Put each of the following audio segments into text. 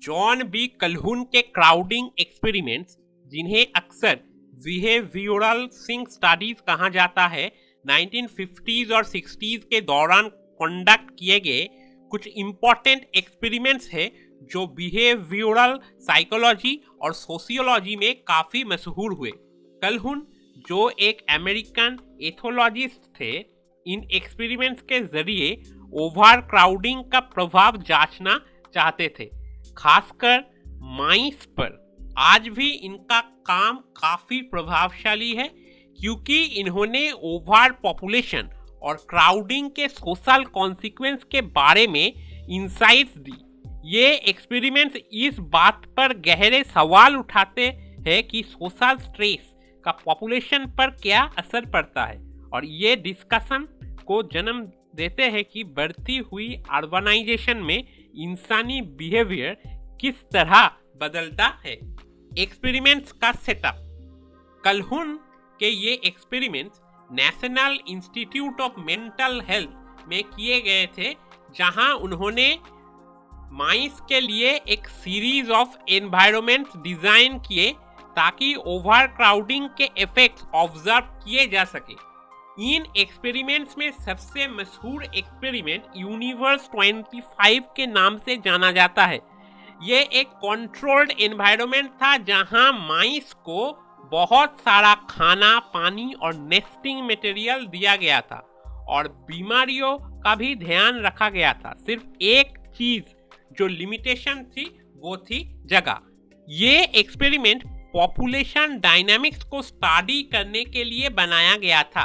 John B कल्हुन के crowding experiments, जिन्हें अक्सर बिहेवियरल सिंक स्टडीज कहा जाता है, 1950s और 60s के दौरान कंडक्ट किए गए कुछ इंपॉर्टेंट एक्सपेरिमेंट्स हैं जो बिहेवियरल साइकोलॉजी और सोशियोलॉजी में काफी मशहूर हुए। कल्हुन, जो एक अमेरिकन एथोलॉजिस्ट थे, इन एक्सपेरिमेंट्स के जरिए ओवर क्राउडिंग का प्रभाव जांचना चाहते थे, खासकर माइस पर। आज भी इनका काम काफी प्रभावशाली है क्योंकि इन्होंने ओवर पॉपुलेशन और क्राउडिंग के सोशल कॉन्सिक्वेंस के बारे में इंसाइट्स दी। ये एक्सपेरिमेंट्स इस बात पर गहरे सवाल उठाते हैं कि सोशल स्ट्रेस का पॉपुलेशन पर क्या असर पड़ता है, और ये डिस्कशन को जन्म देते हैं कि बढ़ती हुई अर्बनाइजेशन में इंसानी बिहेवियर किस तरह बदलता है। एक्सपेरिमेंट्स का सेटअप। कल्हुन के ये experiments national institute of mental health में किए गए थे, जहां उन्होंने माइस के लिए एक सीरीज ऑफ एनवायरनमेंट्स डिजाइन किए ताकि ओवर क्राउडिंग के इफेक्ट्स ऑब्जर्व किए जा सके। इन एक्सपेरिमेंट्स में सबसे मशहूर एक्सपेरिमेंट यूनिवर्स 25 के नाम से जाना जाता है। ये एक कंट्रोल्ड एनवायरनमेंट था जहां माइस को बहुत सारा खाना, पानी और नेस्टिंग मटेरियल दिया गया था और बीमारियों का भी ध्यान रखा गया था। सिर्फ एक चीज जो लिमिटेशन थी वो थी जगह। ये एक्सपेरिमेंट पॉपुलेशन डायनामिक्स को स्टडी करने के लिए बनाया गया था।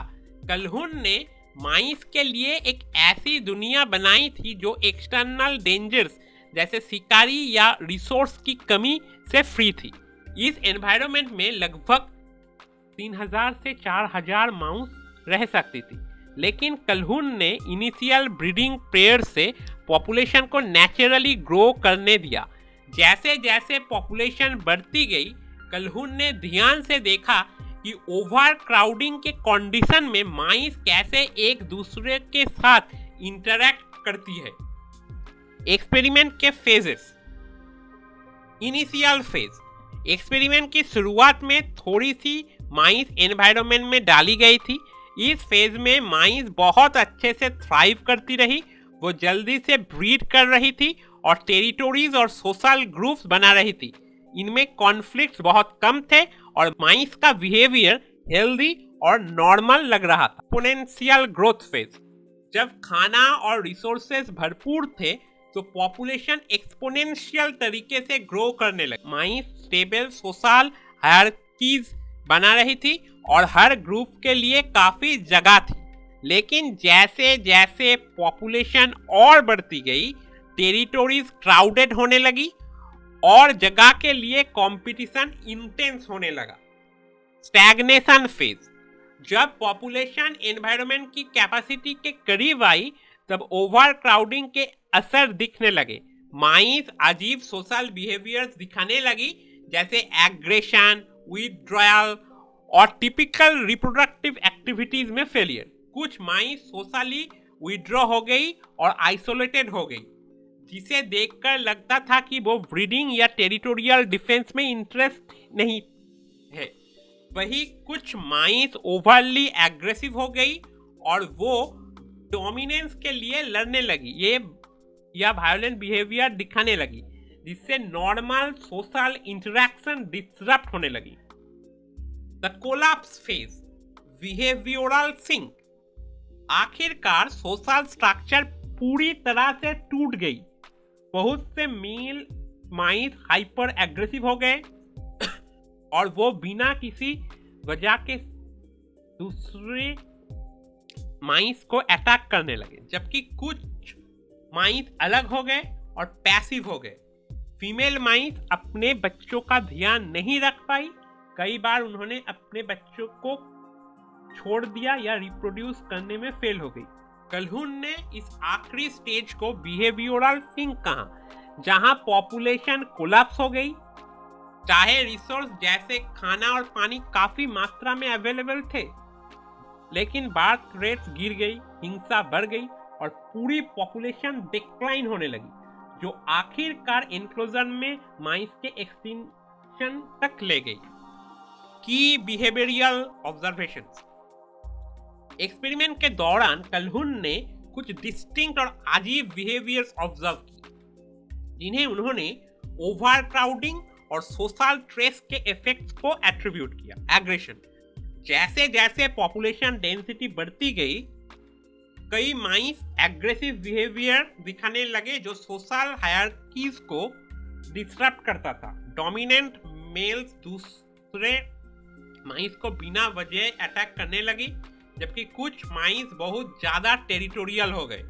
कल्हुन ने माइस के लिए एक ऐसी दुनिया बनाई थी जो एक्सटर्नल डेंजर्स जैसे शिकारी या रिसोर्स की कमी से फ्री थी। इस एनवायरनमेंट में लगभग 3000 से 4000 माउस रह सकती थी, लेकिन कल्हुन ने इनिशियल ब्रीडिंग पेयर से पॉपुलेशन को नेचुरली ग्रो करने दिया। जैसे जैसे पॉपुलेशन बढ़ती गई, कल्हुन ने ध्यान से देखा कि ओवर क्राउडिंग के कंडीशन में माइस कैसे एक दूसरे के साथ इंटरैक्ट करती है। एक्सपेरिमेंट के फेजेस। Initial phase. एक्सपेरिमेंट की शुरुआत में थोड़ी सी माइस एनवायरनमेंट में डाली गई थी। इस फेज में माइस बहुत अच्छे से थ्राइव करती रही, वो जल्दी से ब्रीड कर रही थी और टेरिटोरीज और सोशल ग्रुप्स बना रही थी। इनमें कॉन्फ्लिक्ट्स बहुत कम थे और माइस का बिहेवियर हेल्दी और नॉर्मल लग रहा था। Exponential growth phase. जब खाना और रिसोर्सेज भरपूर थे तो पॉपुलेशन एक्सपोनेंशियल तरीके से ग्रो करने लगी। माइस स्टेबल सोशल हायरार्कीज बना रही थी और हर ग्रुप के लिए काफी जगह थी। लेकिन जैसे जैसे पॉपुलेशन और बढ़ती गई, टेरिटोरीज क्राउडेड होने लगी और जगह के लिए कंपटीशन इंटेंस होने लगा। Stagnation phase. जब पॉपुलेशन एनवायरनमेंट की कैपेसिटी के करीब आई, तब ओवर क्राउडिंग के असर दिखने लगे। माइस अजीब सोशल बिहेवियर्स दिखाने लगी, जैसे एग्रेशन, विथड्रॉयल और टिपिकल रिप्रोडक्टिव एक्टिविटीज में फेलियर। कुछ माइस सोशली विथड्रॉ हो गई और आइसोलेटेड हो गई, जिसे देखकर लगता था कि वो ब्रीडिंग या टेरिटोरियल डिफेंस में इंटरेस्ट नहीं है। वही कुछ माइस ओवरली एग्रेसिव हो गई और वो डोमिनेंस के लिए लड़ने लगी या वायलेंट बिहेवियर दिखाने लगी, जिससे नॉर्मल सोशल इंटरेक्शन डिसरप्ट होने लगी। The collapse phase. Behavioural sink. आखिरकार सोशल स्ट्रक्चर पूरी तरह से टूट गई। बहुत से मेल माइस हाइपर एग्रेसिव हो गए और वो बिना किसी वजह के दूसरे माइस को अटैक करने लगे, जबकि कुछ माइस अलग हो गए और पैसिव हो गए। फीमेल माइस अपने बच्चों का ध्यान नहीं रख पाई। कई बार उन्होंने अपने बच्चों को छोड़ दिया या रिप्रोड्यूस करने में फेल हो गई। कल्हुन ने इस आखिरी स्टेज को बिहेवियरल सिंक कहा, जहां पॉपुलेशन कोलैप्स हो गई। चाहे रिसोर्स जैसे खाना और पानी काफी मात्रा में अवेलेबल थे, लेकिन बर्थ रेट्स गिर गई, हिंसा बढ़ गई और पूरी पॉपुलेशन डिक्लाइन होने लगी, जो आखिरकार एनक्लोजर में माइस के एक्सटिंक्शन तक ले गई। की बिहेवियरल ऑब्जर्वेशंस। एक्सपेरिमेंट के दौरान कल्हुन ने कुछ डिस्टिंक्ट और अजीब बिहेवियर्स ऑब्जर्व की, जिन्हें उन्होंने ओवरक्राउडिंग और सोशल स्ट्रेस के इफेक्ट्स को एट्रीब्यूट किया। एग्रेशन। जैसे जैसे पॉपुलेशन डेंसिटी बढ़ती गई, कई माइस एग्रेसिव बिहेवियर दिखाने लगे जो सोशल हायरार्कीज को डिस्टर्ब करता था। डोमिनेंट मेल्स दूसरे माइस को बिना वजह अटैक करने लगी, जबकि कुछ माइस बहुत ज्यादा टेरिटोरियल हो गए।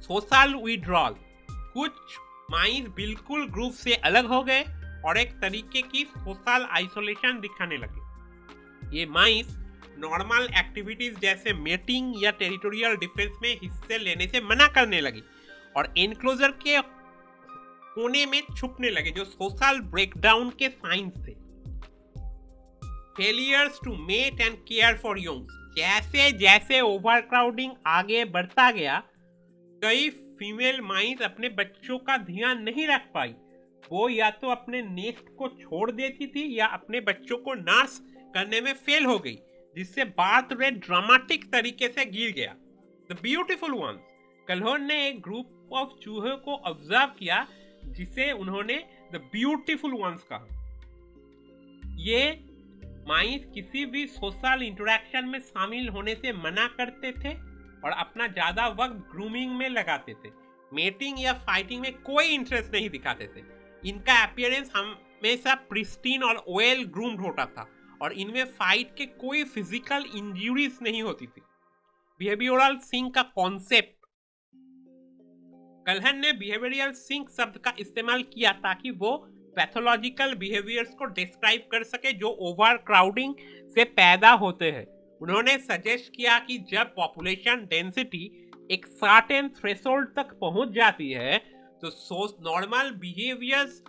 Social withdrawal. कुछ माइस बिल्कुल ग्रुप से अलग हो गए और एक तरीके की सोशल आइसोलेशन दिखाने लगे। ये माइस नॉर्मल एक्टिविटीज जैसे मेटिंग या टेरिटोरियल डिफेंस में हिस्से लेने से मना करने लगी और एनक्लोजर के कोने में छुपने लगे, जो सोशल ब्रेकडाउन के साइंस थे। Failures to mate and care for youngs. जैसे जैसे ओवरक्राउडिंग आगे बढ़ता गया, कई फीमेल माइस अपने बच्चों का ध्यान नहीं रख पाई। वो या तो अपने नेस्ट को छोड़ देती थी या अपने बच्चों को नर्स करने में फेल हो गई, जिससे बर्थ रेट ड्रामेटिक तरीके से गिर गया। The beautiful once. कल्होन ने एक ग्रुप ऑफ चूहों को ऑब्जर्व किया जिसे उन्होंने द ब्यूटीफुल वंस कहा। ये माइस किसी भी सोशल इंटरेक्शन में शामिल होने से मना करते थे और अपना ज्यादा वक्त ग्रूमिंग में लगाते थे। मेटिंग या फाइटिंग में कोई इंटरेस्ट नहीं दिखाते थे। इनका अपीयरेंस हमेशा प्रिस्टीन और वेल ग्रूम्ड होता था और इनमें फाइट के कोई फिजिकल इंजरीज नहीं होती थी। बिहेवियरल सिंक का कॉन्सेप्ट। कल्हन ने बिहेवियरल सिंक शब्द का इस्तेमाल किया ताकि वो पैथोलॉजिकल बिहेवियर्स को डिस्क्राइब कर सके जो ओवर क्राउडिंग से पैदा होते हैं। उन्होंने सजेस्ट किया कि जब पॉपुलेशन डेंसिटी एक सर्टेन थ्रेशोल्ड तक पहुंच जाती है तो नॉर्मल बिहेवियर्स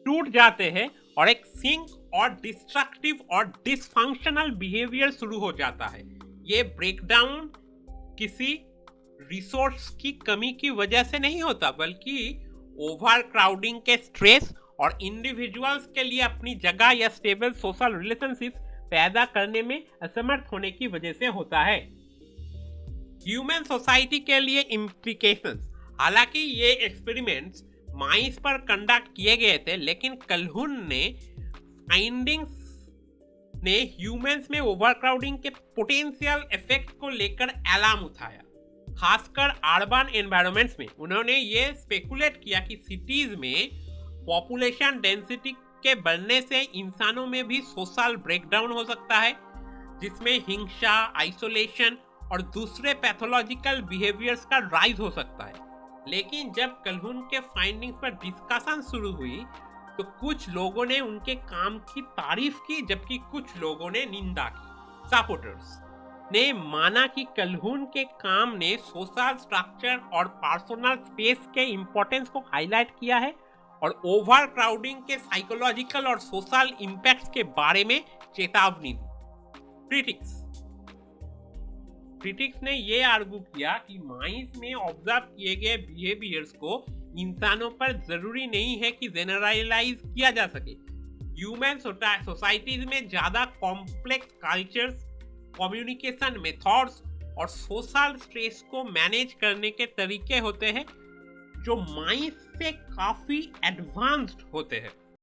टूट जाते हैं और एक सिंक और डिस्ट्रक्टिव और डिसफंक्शनल बिहेवियर शुरू हो जाता है। ये ब्रेकडाउन किसी रिसोर्स की कमी की वजह से नहीं होता, बल्कि ओवर क्राउडिंग के स्ट्रेस और इंडिविजुअल्स के लिए अपनी जगह या स्टेबल सोशल रिलेशनशिप पैदा करने में असमर्थ होने की वजह से होता है। ह्यूमन सोसाइटी के लिए इम्प्लीकेशंस। हालांकि ये एक्सपेरिमेंट्स माइस पर कंडक्ट किए गए थे, लेकिन कल्हुन ने फाइंडिंग्स ने ह्यूमंस में ओवरक्राउडिंग के पोटेंशियल इफेक्ट को लेकर अलार्म उठाया, खासकर अर्बन एनवायरनमेंट्स में। उन्होंने ये स्पेकुलेट किया कि सिटीज में पॉपुलेशन डेंसिटी के बढ़ने से इंसानों में भी सोशल ब्रेकडाउन हो सकता है, जिसमें हिंसा, आइसोलेशन और दूसरे पैथोलॉजिकल बिहेवियर्स का राइज हो सकता है। लेकिन जब कल्हुन के फाइंडिंग्स पर डिस्कशन शुरू हुई तो कुछ लोगों ने उनके काम की तारीफ की, जबकि कुछ लोगों ने निंदा की। सपोर्टर्स ने माना कि कल्हुन के काम ने सोशल स्ट्रक्चर और पर्सनल स्पेस के इंपॉर्टेंस को हाईलाइट किया है और ओवर क्राउडिंग के साइकोलॉजिकल और सोशल इंपैक्ट्स के बारे में चेतावनी दी। क्रिटिक्स ने यह आर्गू किया कि माइस में ऑब्जर्व किए गए बिहेवियर्स को इंसानों पर जरूरी नहीं है कि जनरलाइज किया जा सके। ह्यूमन सोसाइटीज में ज्यादा कॉम्प्लेक्स कल्चर्स, कम्युनिकेशन मेथड्स और सोशल स्ट्रेस को मैनेज करने के तरीके होते हैं जो माइस से काफी एडवांस्ड होते हैं।